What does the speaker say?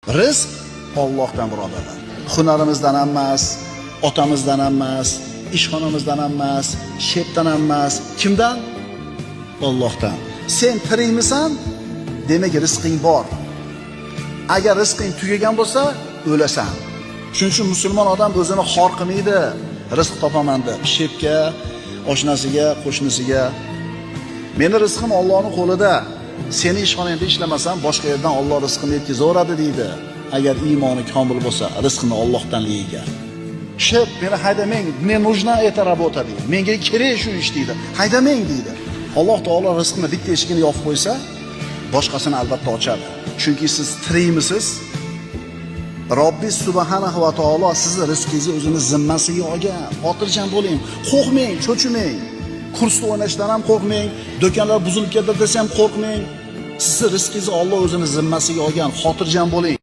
Rizq Allohdan birodarlar. Hunarimizdan emas, otamizdan emas, ishxonamizdan emas, shepdan emas. Kimdan? Allohdan. Sen tirikmisan? Demak rizqing bor. Agar rizqing tugagan bo'lsa, o'lasan. Shuning uchun musulmon odam o'zini xor qilmaydi. Rizq topaman deb shepga, oshnasiga, qo'shnisiga. Meni rizqim Allohning qo'lida. Seni ishxonangda ishlamasam, boshqa yerdan Alloh rizqini yetkazaveradi deydi. Agar iymoni komil bo'lsa, rizqini Allohdan yegan. Shep, meni haydamang, мне нужна эта работа deydi. Menga kerak shu ish deydi. Haydamang deydi. Alloh taolo rizqini bitta eshigini yopib qo'ysa, boshqasini albatta ochadi. Chunki siz tirikmisiz? Robbi subhanahu va taolo sizni rizqingizni o'zini zimmasiga olgan. Xotirjam bo'ling, qo'rqmang, cho'chimang. Kursda o'ynashdan ham qo'rqmang, do'konlar buzilib ketdi desam qo'rqmang. Sizni rizqingizni Alloh o'zini zimmasiga olgan. Xotirjam bo'ling.